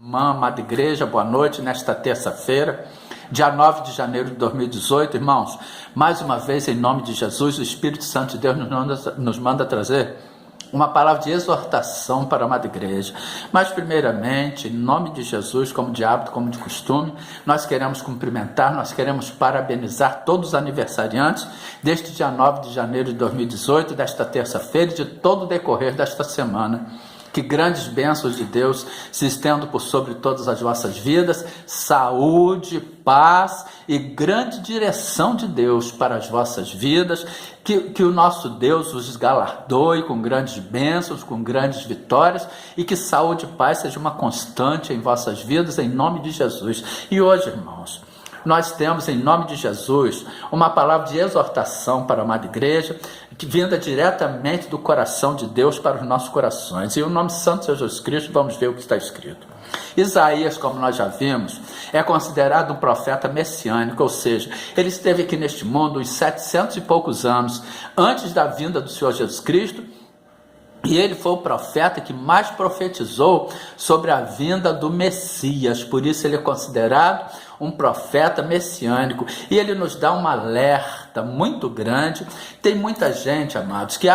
Amada igreja, boa noite nesta terça-feira, dia 9 de janeiro de 2018, irmãos, mais uma vez em nome de Jesus, o Espírito Santo de Deus nos manda trazer uma palavra de exortação para a amada igreja. Mas primeiramente, em nome de Jesus, como de hábito, como de costume, nós queremos cumprimentar, nós queremos parabenizar todos os aniversariantes deste dia 9 de janeiro de 2018, desta terça-feira e de todo o decorrer desta semana. Que grandes bênçãos de Deus se estendam por sobre todas as vossas vidas, saúde, paz e grande direção de Deus para as vossas vidas, que o nosso Deus os galardoe com grandes bênçãos, com grandes vitórias, e que saúde e paz seja uma constante em vossas vidas, em nome de Jesus. E hoje, irmãos, nós temos, em nome de Jesus, uma palavra de exortação para a amada igreja, que vinda diretamente do coração de Deus para os nossos corações. E o nome santo de Jesus Cristo, vamos ver o que está escrito. Isaías, como nós já vimos, é considerado um profeta messiânico, ou seja, ele esteve aqui neste mundo uns 700 e poucos anos antes da vinda do Senhor Jesus Cristo, e ele foi o profeta que mais profetizou sobre a vinda do Messias, por isso ele é considerado um profeta messiânico, e ele nos dá um alerta muito grande. Tem muita gente, amados, que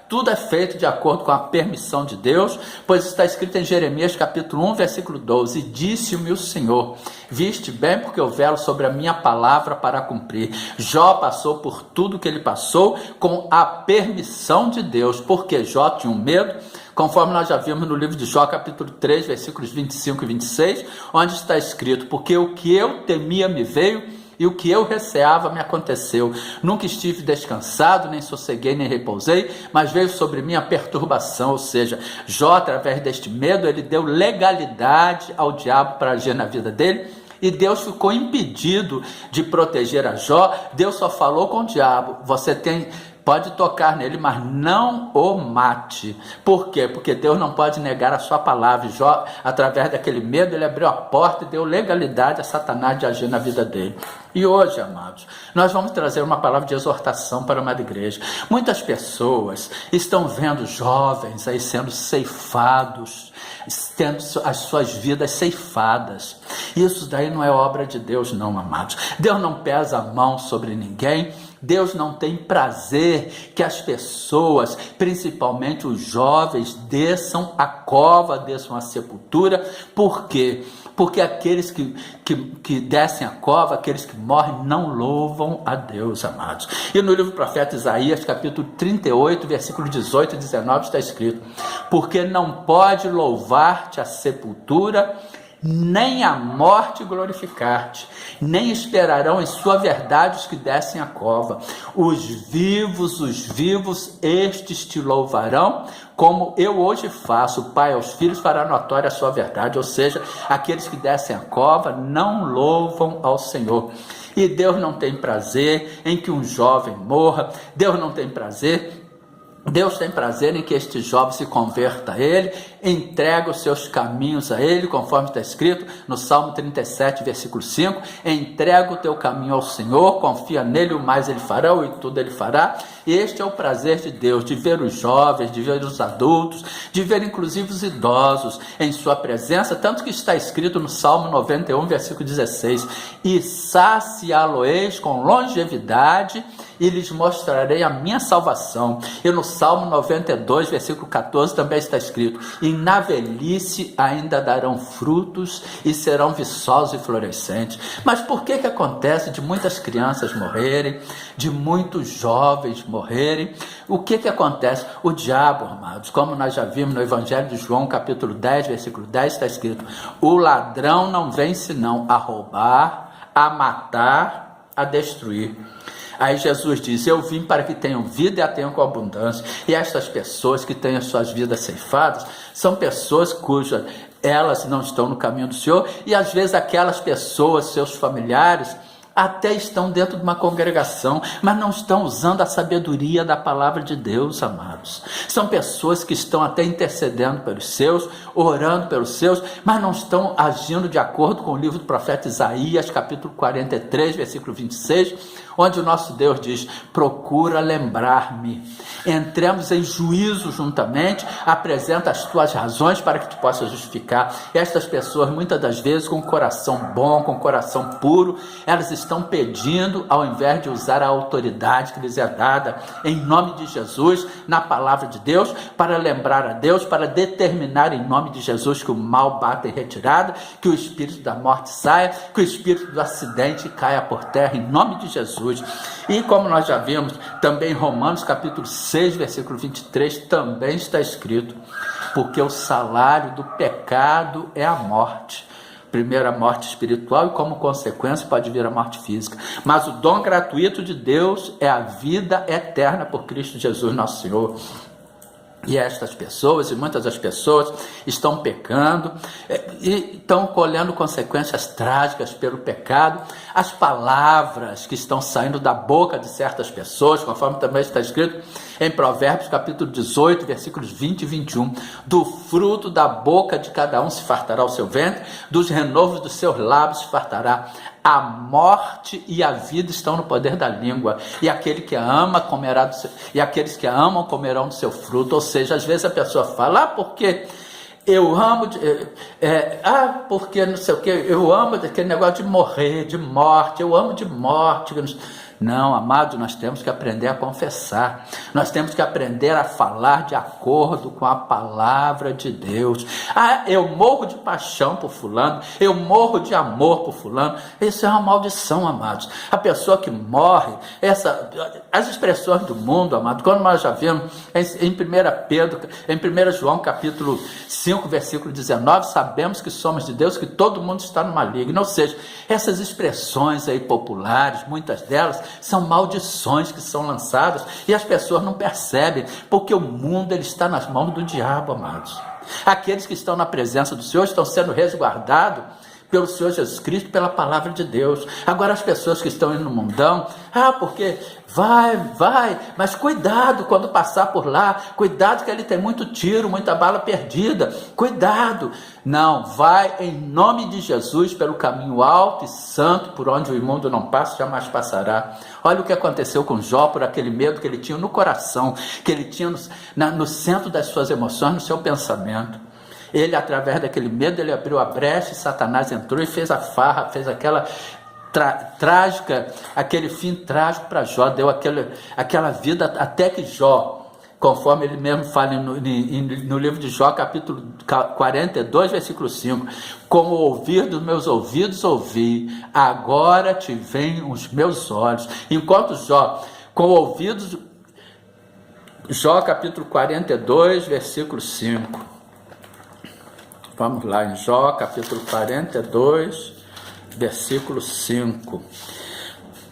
tudo é feito de acordo com a permissão de Deus, pois está escrito em Jeremias capítulo 1, versículo 12, e disse-me o Senhor, viste bem porque eu velo sobre a minha palavra para cumprir. Jó passou por tudo que ele passou com a permissão de Deus, porque Jó tinha um medo, conforme nós já vimos no livro de Jó, capítulo 3, versículos 25 e 26, onde está escrito, porque o que eu temia me veio, e o que eu receava me aconteceu. Nunca estive descansado, nem sosseguei, nem repousei, mas veio sobre mim a perturbação. Ou seja, Jó, através deste medo, ele deu legalidade ao diabo para agir na vida dele, e Deus ficou impedido de proteger a Jó. Deus só falou com o diabo, pode tocar nele, mas não o mate. Por quê? Porque Deus não pode negar a sua palavra. Jó, através daquele medo, ele abriu a porta e deu legalidade a Satanás de agir na vida dele. E hoje, amados, nós vamos trazer uma palavra de exortação para a amada igreja. Muitas pessoas estão vendo jovens aí sendo ceifados, tendo as suas vidas ceifadas. Isso daí não é obra de Deus, não, amados. Deus não pesa a mão sobre ninguém. Deus não tem prazer que as pessoas, principalmente os jovens, desçam a cova, desçam a sepultura. Por quê? Porque aqueles que descem a cova, aqueles que morrem, não louvam a Deus, amados. E no livro do profeta Isaías, capítulo 38, versículo 18 e 19, está escrito, porque não pode louvar-te a sepultura, nem a morte glorificar-te, nem esperarão em sua verdade os que descem a cova. Os vivos, estes te louvarão, como eu hoje faço. O pai aos filhos fará notória a sua verdade, ou seja, aqueles que descem a cova não louvam ao Senhor. E Deus não tem prazer em que um jovem morra, Deus tem prazer em que este jovem se converta a Ele, entrega os seus caminhos a Ele, conforme está escrito no Salmo 37, versículo 5, entrega o teu caminho ao Senhor, confia nele, o mais Ele fará, e tudo Ele fará. E este é o prazer de Deus, de ver os jovens, de ver os adultos, de ver inclusive os idosos em sua presença, tanto que está escrito no Salmo 91, versículo 16, e saciá-lo-eis com longevidade, e lhes mostrarei a minha salvação. E no Salmo 92, versículo 14, também está escrito, e na velhice ainda darão frutos, e serão viçosos e florescentes. Mas por que acontece de muitas crianças morrerem, de muitos jovens morrerem? O que acontece? O diabo, amados, como nós já vimos no Evangelho de João, capítulo 10, versículo 10, está escrito, o ladrão não vem senão a roubar, a matar, a destruir. Aí Jesus diz, eu vim para que tenham vida e a tenham com abundância. E estas pessoas que têm as suas vidas ceifadas, são pessoas elas não estão no caminho do Senhor, e às vezes aquelas pessoas, seus familiares, até estão dentro de uma congregação, mas não estão usando a sabedoria da palavra de Deus, amados. São pessoas que estão até intercedendo pelos seus, orando pelos seus, mas não estão agindo de acordo com o livro do profeta Isaías, capítulo 43, versículo 26, onde o nosso Deus diz: procura lembrar-me, entremos em juízo juntamente, apresenta as tuas razões para que te possa justificar. Estas pessoas, muitas das vezes, com coração bom, com coração puro, elas estão pedindo, ao invés de usar a autoridade que lhes é dada, em nome de Jesus, na palavra de Deus, para lembrar a Deus, para determinar em nome de Jesus que o mal bata em retirada, que o espírito da morte saia, que o espírito do acidente caia por terra, em nome de Jesus. E como nós já vimos, também em Romanos capítulo 6, versículo 23, também está escrito: porque o salário do pecado é a morte. Primeiro a morte espiritual e como consequência pode vir a morte física. Mas o dom gratuito de Deus é a vida eterna por Cristo Jesus nosso Senhor. E estas pessoas, e muitas das pessoas, estão pecando e estão colhendo consequências trágicas pelo pecado. As palavras que estão saindo da boca de certas pessoas, conforme também está escrito em Provérbios capítulo 18, versículos 20 e 21, do fruto da boca de cada um se fartará o seu ventre, dos renovos dos seus lábios se fartará. A morte e a vida estão no poder da língua, e aquele que a ama comerá do seu, e aqueles que a amam comerão do seu fruto. Ou seja, às vezes a pessoa fala: porque eu amo, porque não sei o que, eu amo aquele negócio de morrer, de morte, eu amo de morte. Não, amado, nós temos que aprender a confessar, nós temos que aprender a falar de acordo com a palavra de Deus. Eu morro de paixão por fulano, eu morro de amor por fulano. Isso é uma maldição, amados. A pessoa que morre, as expressões do mundo, amado, quando nós já vimos em 1 João capítulo 5, versículo 19, sabemos que somos de Deus, que todo mundo está no maligno. Ou seja, essas expressões aí populares, muitas delas são maldições que são lançadas e as pessoas não percebem, porque o mundo ele está nas mãos do diabo, amados. Aqueles que estão na presença do Senhor estão sendo resguardados pelo Senhor Jesus Cristo, pela palavra de Deus. Agora as pessoas que estão indo no mundão, porque vai, mas cuidado quando passar por lá, cuidado que ali tem muito tiro, muita bala perdida, cuidado. Não, vai em nome de Jesus pelo caminho alto e santo, por onde o imundo não passa, jamais passará. Olha o que aconteceu com Jó, por aquele medo que ele tinha no coração, que ele tinha no centro das suas emoções, no seu pensamento. Ele, através daquele medo, ele abriu a brecha, e Satanás entrou e fez a farra, fez aquela trágica, aquele fim trágico para Jó, deu aquela vida até que Jó, conforme ele mesmo fala no livro de Jó, capítulo 42, versículo 5, com o ouvir dos meus ouvidos ouvi, agora te veem os meus olhos. Enquanto Jó, com ouvidos, Jó capítulo 42, versículo 5, vamos lá, em Jó, capítulo 42, versículo 5.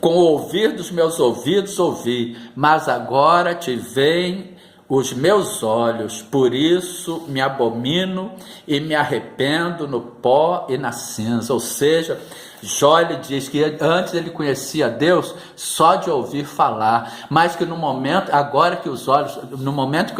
Com o ouvir dos meus ouvidos ouvi, mas agora te veem os meus olhos, por isso me abomino e me arrependo no pó e na cinza. Ou seja, Jó ele diz que antes ele conhecia Deus só de ouvir falar, mas que no momento que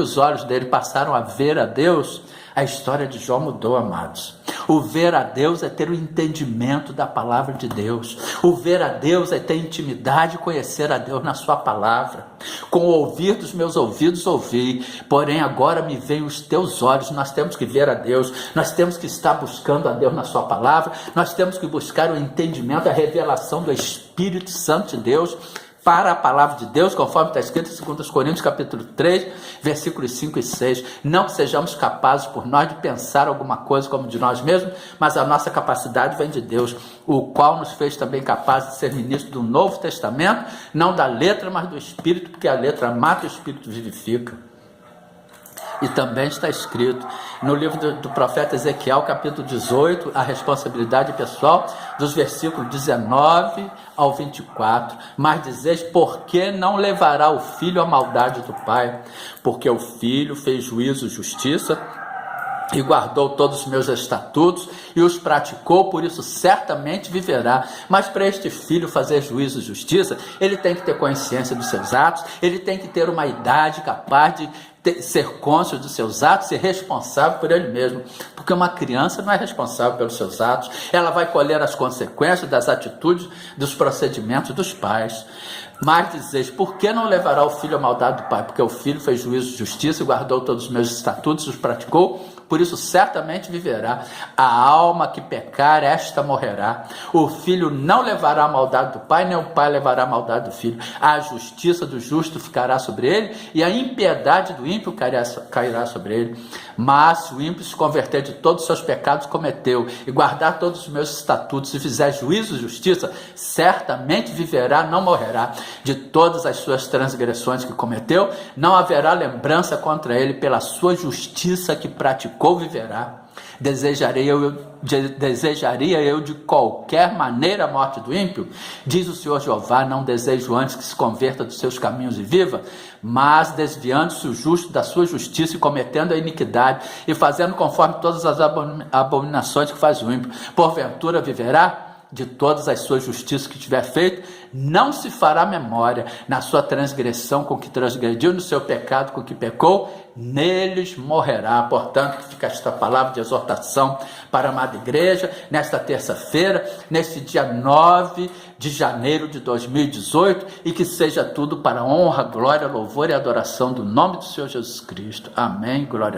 os olhos dele passaram a ver a Deus, a história de Jó mudou, amados. O ver a Deus é ter o entendimento da palavra de Deus. O ver a Deus é ter intimidade e conhecer a Deus na sua palavra. Com o ouvir dos meus ouvidos ouvi, porém agora me veem os teus olhos. Nós temos que ver a Deus, nós temos que estar buscando a Deus na sua palavra, nós temos que buscar o entendimento, a revelação do Espírito Santo de Deus, para a palavra de Deus, conforme está escrito em 2 Coríntios capítulo 3, versículos 5 e 6. Não que sejamos capazes por nós de pensar alguma coisa como de nós mesmos, mas a nossa capacidade vem de Deus, o qual nos fez também capazes de ser ministros do Novo Testamento, não da letra, mas do Espírito, porque a letra mata e o Espírito vivifica. E também está escrito no livro do profeta Ezequiel, capítulo 18, a responsabilidade pessoal, dos versículos 19 ao 24. Mas dizeis, por que não levará o filho à maldade do pai? Porque o filho fez juízo e justiça, e guardou todos os meus estatutos e os praticou, por isso certamente viverá. Mas para este filho fazer juízo e justiça, ele tem que ter consciência dos seus atos, ele tem que ter uma idade capaz de ser cônscio dos seus atos, ser responsável por ele mesmo, porque uma criança não é responsável pelos seus atos, ela vai colher as consequências das atitudes, dos procedimentos dos pais. Mas dizeis, por que não levará o filho à maldade do pai? Porque o filho fez juízo de justiça e guardou todos os meus estatutos e os praticou, por isso certamente viverá. A alma que pecar, esta morrerá. O filho não levará a maldade do pai, nem o pai levará a maldade do filho. A justiça do justo ficará sobre ele, e a impiedade do ímpio cairá sobre ele. Mas se o ímpio se converter de todos os seus pecados que cometeu, e guardar todos os meus estatutos, e fizer juízo e justiça, certamente viverá, não morrerá. De todas as suas transgressões que cometeu, não haverá lembrança contra ele. Pela sua justiça que praticou, viverá. Desejaria eu de qualquer maneira a morte do ímpio? Diz o Senhor Jeová, não desejo antes que se converta dos seus caminhos e viva, mas desviando-se o justo da sua justiça e cometendo a iniquidade e fazendo conforme todas as abominações que faz o ímpio, porventura viverá? De todas as suas justiças que tiver feito, não se fará memória. Na sua transgressão com que transgrediu, no seu pecado com que pecou, neles morrerá. Portanto, que fica esta palavra de exortação para a amada igreja, nesta terça-feira, neste dia 9 de janeiro de 2018, e que seja tudo para a honra, glória, louvor e adoração do nome do Senhor Jesus Cristo. Amém. Glória